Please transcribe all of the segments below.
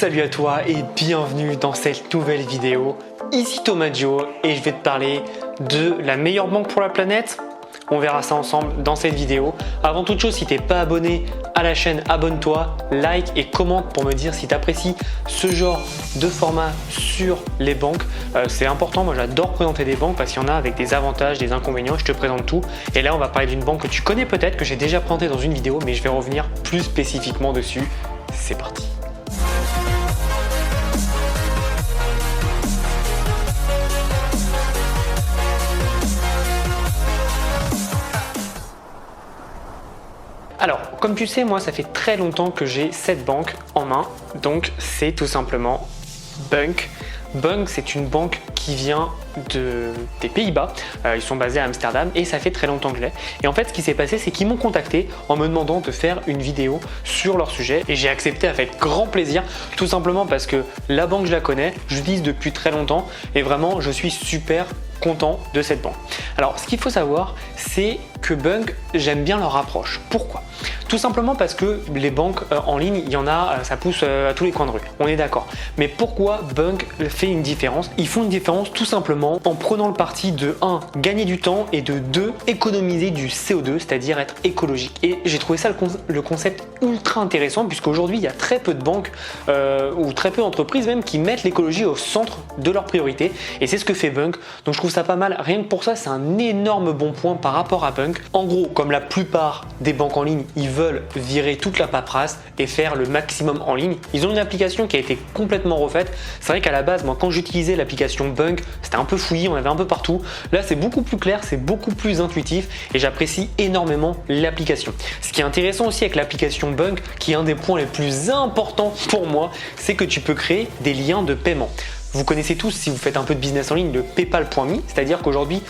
Salut à toi et bienvenue dans cette nouvelle vidéo. Ici Thomas Gio et je vais te parler de la meilleure banque pour la planète. On verra ça ensemble dans cette vidéo. Avant toute chose, si tu n'es pas abonné à la chaîne, abonne-toi, like et commente pour me dire si tu apprécies ce genre de format sur les banques. C'est important, moi j'adore présenter des banques parce qu'il y en a avec des avantages, des inconvénients, je te présente tout. Et là on va parler d'une banque que tu connais peut-être, que j'ai déjà présenté dans une vidéo, mais je vais revenir plus spécifiquement dessus. C'est parti. Alors, comme tu sais, moi, ça fait très longtemps que j'ai cette banque en main, donc c'est tout simplement Bunq. Bunq, c'est une banque qui vient des Pays-Bas, ils sont basés à Amsterdam et ça fait très longtemps que je l'ai. Et en fait, ce qui s'est passé, c'est qu'ils m'ont contacté en me demandant de faire une vidéo sur leur sujet et j'ai accepté avec grand plaisir, tout simplement parce que la banque, je la connais, je l'utilise depuis très longtemps et vraiment, je suis super content de cette banque. Alors, ce qu'il faut savoir, c'est que Bunq, j'aime bien leur approche. Pourquoi ? Tout simplement parce que les banques en ligne, il y en a, ça pousse à tous les coins de rue. On est d'accord. Mais pourquoi Bunq fait une différence ? Ils font une différence tout simplement en prenant le parti de 1. Gagner du temps et de 2. Économiser du CO2, c'est-à-dire être écologique. Et j'ai trouvé ça le concept ultra intéressant puisqu'aujourd'hui, il y a très peu de banques ou très peu d'entreprises même qui mettent l'écologie au centre de leurs priorités. Et c'est ce que fait Bunq. Donc je trouve ça pas mal. Rien que pour ça, c'est un énorme bon point par rapport à Bunq. En gros, comme la plupart des banques en ligne, ils veulent virer toute la paperasse et faire le maximum en ligne. Ils ont une application qui a été complètement refaite. C'est vrai qu'à la base, moi, quand j'utilisais l'application Bunq, c'était un peu fouillis, on avait un peu partout. Là, c'est beaucoup plus clair, c'est beaucoup plus intuitif et j'apprécie énormément l'application. Ce qui est intéressant aussi avec l'application Bunq, qui est un des points les plus importants pour moi, c'est que tu peux créer des liens de paiement. Vous connaissez tous, si vous faites un peu de business en ligne, le paypal.me, c'est-à-dire qu'aujourd'hui,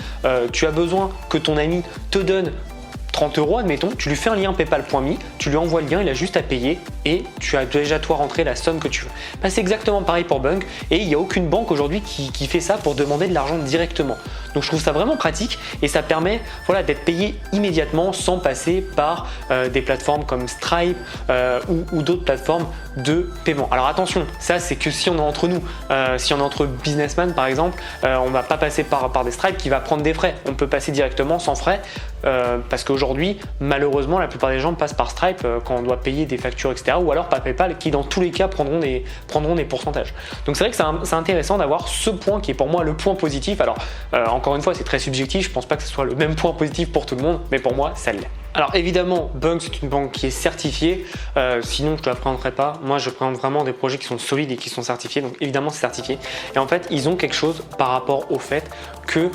tu as besoin que ton ami te donne 30 €, admettons, tu lui fais un lien paypal.me, tu lui envoies le lien, il a juste à payer et tu as déjà toi rentré la somme que tu veux. Ben, c'est exactement pareil pour Bunq et il n'y a aucune banque aujourd'hui qui fait ça pour demander de l'argent directement. Donc je trouve ça vraiment pratique et ça permet d'être payé immédiatement sans passer par des plateformes comme Stripe ou d'autres plateformes de paiement. Alors attention, ça c'est que si on est entre nous, si on est entre businessmen par exemple, on ne va pas passer par des Stripe qui va prendre des frais. On peut passer directement sans frais parce qu'aujourd'hui, malheureusement, la plupart des gens passent par Stripe quand on doit payer des factures, etc. Ou alors par PayPal qui, dans tous les cas, prendront des pourcentages. Donc c'est vrai que c'est intéressant d'avoir ce point qui est pour moi le point positif. Alors, encore une fois, c'est très subjectif. Je ne pense pas que ce soit le même point positif pour tout le monde, mais pour moi, ça l'est. Alors évidemment, Bunq, c'est une banque qui est certifiée, sinon je ne te la présenterai pas. Moi, je présente vraiment des projets qui sont solides et qui sont certifiés, donc évidemment c'est certifié. Et en fait, ils ont quelque chose par rapport au fait que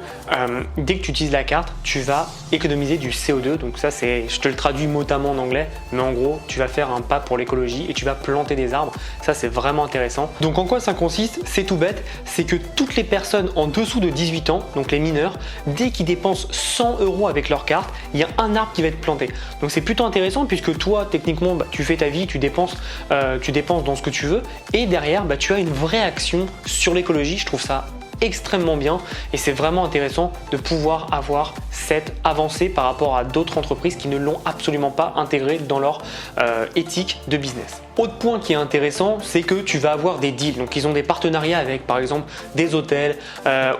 dès que tu utilises la carte, tu vas économiser du CO2. Donc ça, je te le traduis mot à mot en anglais, mais en gros, tu vas faire un pas pour l'écologie et tu vas planter des arbres. Ça, c'est vraiment intéressant. Donc en quoi ça consiste ? C'est tout bête, c'est que toutes les personnes en dessous de 18 ans, donc les mineurs, dès qu'ils dépensent 100 € avec leur carte, il y a un arbre qui va être planté. Donc c'est plutôt intéressant puisque toi techniquement tu fais ta vie, tu dépenses dans ce que tu veux et derrière tu as une vraie action sur l'écologie. Je trouve ça extrêmement bien et c'est vraiment intéressant de pouvoir avoir cette avancée par rapport à d'autres entreprises qui ne l'ont absolument pas intégré dans leur éthique de business. Autre point qui est intéressant, c'est que tu vas avoir des deals. Donc ils ont des partenariats avec par exemple des hôtels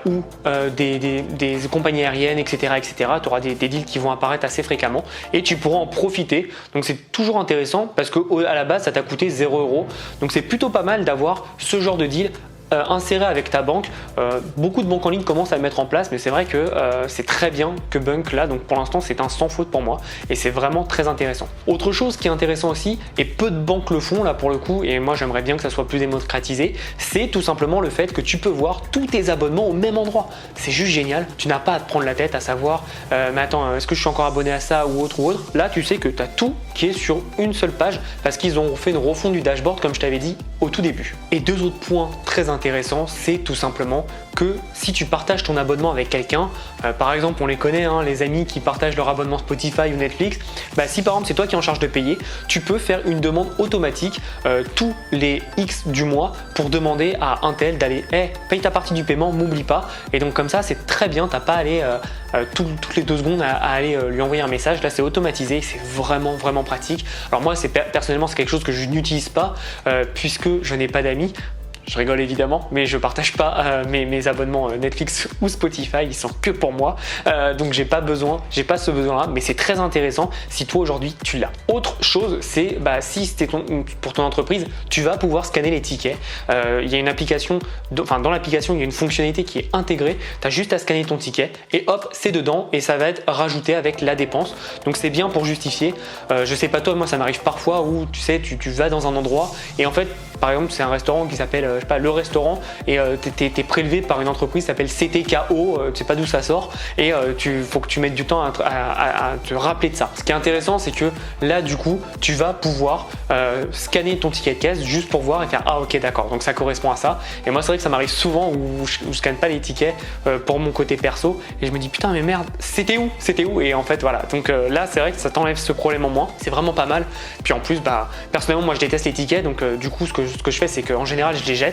ou des compagnies aériennes, etc. Tu auras des deals qui vont apparaître assez fréquemment et tu pourras en profiter. Donc c'est toujours intéressant parce qu'à la base ça t'a coûté 0 €. Donc c'est plutôt pas mal d'avoir ce genre de deal inséré avec ta banque. Beaucoup de banques en ligne commencent à le mettre en place, mais c'est vrai que c'est très bien que Bunq là, donc pour l'instant c'est un sans faute pour moi et c'est vraiment très intéressant. Autre chose qui est intéressant aussi, et peu de banques le font là pour le coup, et moi j'aimerais bien que ça soit plus démocratisé, c'est tout simplement le fait que tu peux voir tous tes abonnements au même endroit. C'est juste génial, tu n'as pas à te prendre la tête à savoir mais attends, est-ce que je suis encore abonné à ça ou autre. Là tu sais que tu as tout qui est sur une seule page parce qu'ils ont fait une refonte du dashboard comme je t'avais dit au tout début. Et deux autres points très intéressants, c'est tout simplement que si tu partages ton abonnement avec quelqu'un, par exemple on les connaît, hein, les amis qui partagent leur abonnement Spotify ou Netflix, si par exemple c'est toi qui es en charge de payer, tu peux faire une demande automatique tous les X du mois pour demander à un tel d'aller paye ta partie du paiement, m'oublie pas. Et donc comme ça c'est très bien, t'as pas à aller toutes les 2 secondes à aller lui envoyer un message. Là c'est automatisé, c'est vraiment pratique. Alors moi personnellement c'est quelque chose que je n'utilise pas puisque que je n'ai pas d'amis. Je rigole évidemment, mais je partage pas mes abonnements Netflix ou Spotify, ils sont que pour moi, donc j'ai pas ce besoin-là, mais c'est très intéressant si toi aujourd'hui tu l'as. Autre chose, c'est si c'était pour ton entreprise, tu vas pouvoir scanner les tickets. Il y a une application, dans l'application il y a une fonctionnalité qui est intégrée. Tu as juste à scanner ton ticket et hop, c'est dedans et ça va être rajouté avec la dépense. Donc c'est bien pour justifier. Je sais pas toi, moi ça m'arrive parfois où tu sais, tu vas dans un endroit et en fait, par exemple, c'est un restaurant qui s'appelle je sais pas, le restaurant et t'es prélevé par une entreprise qui s'appelle CTKO, tu sais pas d'où ça sort et faut que tu mettes du temps à te rappeler de ça. Ce qui est intéressant, c'est que là du coup tu vas pouvoir scanner ton ticket de caisse juste pour voir et faire ah ok d'accord, donc ça correspond à ça. Et moi c'est vrai que ça m'arrive souvent où je scanne pas les tickets pour mon côté perso et je me dis putain mais merde c'était où et en fait voilà, donc là c'est vrai que ça t'enlève ce problème en moins, c'est vraiment pas mal. Puis en plus personnellement moi je déteste les tickets, donc du coup ce que je fais c'est qu'en général je les jette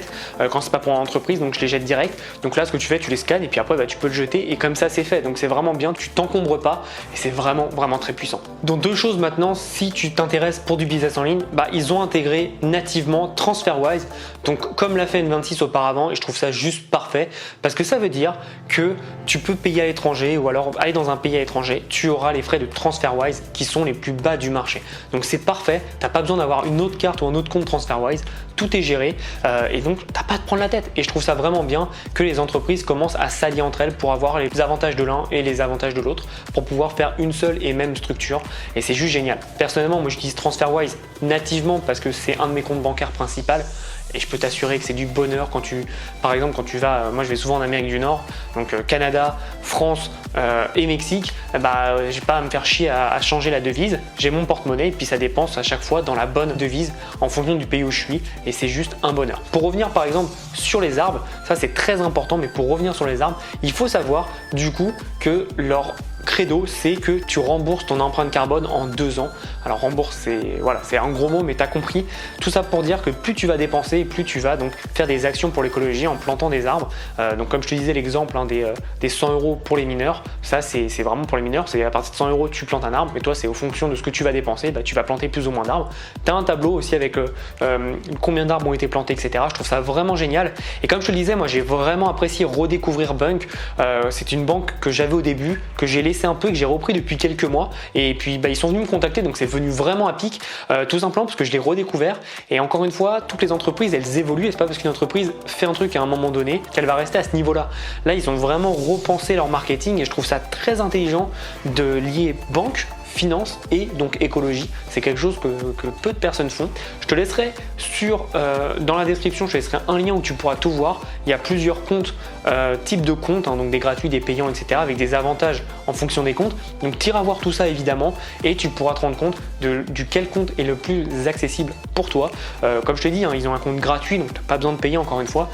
quand c'est pas pour l'entreprise, donc je les jette direct. Donc là ce que tu fais, tu les scannes et puis après tu peux le jeter et comme ça c'est fait. Donc c'est vraiment bien, tu t'encombres pas et c'est vraiment très puissant. Donc deux choses maintenant, si tu t'intéresses pour du business en ligne, ils ont intégré nativement TransferWise, donc comme l'a fait N26 auparavant, et je trouve ça juste parfait parce que ça veut dire que tu peux payer à l'étranger ou alors aller dans un pays à l'étranger, tu auras les frais de TransferWise qui sont les plus bas du marché. Donc c'est parfait, t'as pas besoin d'avoir une autre carte ou un autre compte TransferWise, tout est géré et donc t'as pas à te prendre la tête. Et je trouve ça vraiment bien que les entreprises commencent à s'allier entre elles pour avoir les avantages de l'un et les avantages de l'autre pour pouvoir faire une seule et même structure, et c'est juste génial. Personnellement moi j'utilise TransferWise nativement parce que c'est un de mes comptes bancaires principaux. Et je peux t'assurer que c'est du bonheur par exemple, quand tu vas, moi je vais souvent en Amérique du Nord, donc Canada, France et Mexique, j'ai pas à me faire chier à changer la devise, j'ai mon porte-monnaie et puis ça dépense à chaque fois dans la bonne devise en fonction du pays où je suis et c'est juste un bonheur. Pour revenir par exemple sur les arbres, ça c'est très important, mais pour revenir sur les arbres, il faut savoir du coup que leur credo c'est que tu rembourses ton empreinte carbone en 2 ans. Alors rembourse c'est un gros mot mais tu as compris. Tout ça pour dire que plus tu vas dépenser et plus tu vas donc faire des actions pour l'écologie en plantant des arbres. Donc comme je te disais l'exemple des 100 € pour les mineurs, ça c'est vraiment pour les mineurs, c'est à partir de 100 € tu plantes un arbre, mais toi c'est au fonction de ce que tu vas dépenser, tu vas planter plus ou moins d'arbres. Tu as un tableau aussi avec combien d'arbres ont été plantés, etc. Je trouve ça vraiment génial. Et comme je te le disais, moi j'ai vraiment apprécié redécouvrir Bunk. C'est une banque que j'avais au début, que j'ai laissé un peu et que j'ai repris depuis quelques mois, et puis ils sont venus me contacter, donc c'est venu vraiment à pic, tout simplement parce que je l'ai redécouvert. Et encore une fois, toutes les entreprises elles évoluent, et c'est pas parce qu'une entreprise fait un truc à un moment donné qu'elle va rester à ce niveau là. Là ils ont vraiment repensé leur marketing et je trouve ça très intelligent de lier banque, finance et donc écologie. C'est quelque chose que peu de personnes font. Je te laisserai dans la description, je te laisserai un lien où tu pourras tout voir. Il y a plusieurs comptes, types de comptes, donc des gratuits, des payants, etc. avec des avantages en fonction des comptes. Donc tu iras voir tout ça évidemment et tu pourras te rendre compte du quel compte est le plus accessible pour toi. Comme je te dis, ils ont un compte gratuit, donc tu n'as pas besoin de payer encore une fois.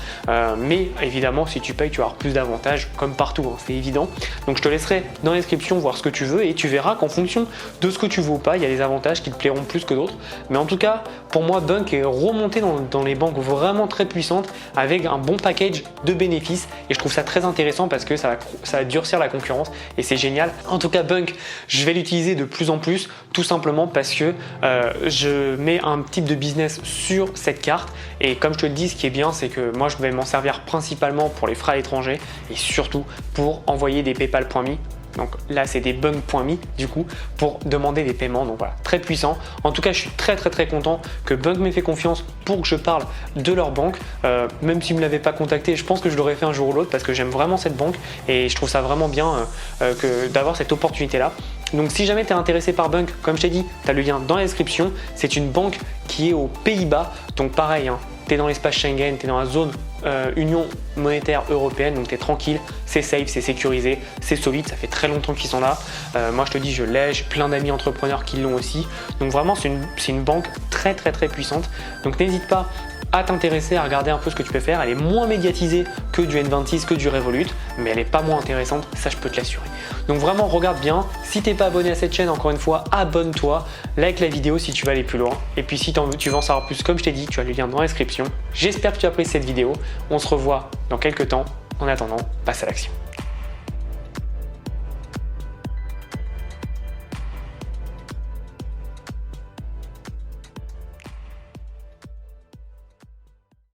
Mais évidemment, si tu payes, tu vas avoir plus d'avantages comme partout, c'est évident. Donc je te laisserai dans la description voir ce que tu veux et tu verras qu'en fonction de ce que tu veux ou pas, il y a des avantages qui te plairont plus que d'autres. Mais en tout cas, pour moi, Bunk est remonté dans les banques vraiment très puissantes avec un bon package de bénéfices et je trouve ça très intéressant parce que ça va durcir la concurrence et c'est génial. En tout cas, Bunk, je vais l'utiliser de plus en plus, tout simplement parce que je mets un type de business sur cette carte et comme je te le dis, ce qui est bien, c'est que moi, je vais m'en servir principalement pour les frais à l'étranger et surtout pour envoyer des PayPal.me. Donc là c'est des Bunk.me du coup pour demander des paiements, donc voilà, très puissant. En tout cas je suis très content que Bunk m'ait fait confiance pour que je parle de leur banque, même s'ils ne me l'avaient pas contacté, je pense que je l'aurais fait un jour ou l'autre parce que j'aime vraiment cette banque et je trouve ça vraiment bien d'avoir cette opportunité là. Donc si jamais tu es intéressé par Bunk, comme je t'ai dit, tu as le lien dans la description. C'est une banque qui est aux Pays-Bas, donc pareil, tu es dans l'espace Schengen, tu es dans la zone Union monétaire européenne, donc tu es tranquille, c'est safe, c'est sécurisé, c'est solide, ça fait très longtemps qu'ils sont là. Moi je te dis, je l'ai, j'ai plein d'amis entrepreneurs qui l'ont aussi. Donc vraiment c'est une banque très puissante. Donc n'hésite pas à t'intéresser, à regarder un peu ce que tu peux faire. Elle est moins médiatisée que du N26, que du Revolut, mais elle n'est pas moins intéressante, ça je peux te l'assurer. Donc vraiment regarde bien, si t'es pas abonné à cette chaîne, encore une fois, abonne-toi, like la vidéo si tu veux aller plus loin, et puis si tu veux en savoir plus, comme je t'ai dit, tu as le lien dans la description. J'espère que tu as apprécié cette vidéo, on se revoit dans quelques temps. En attendant, passe à l'action.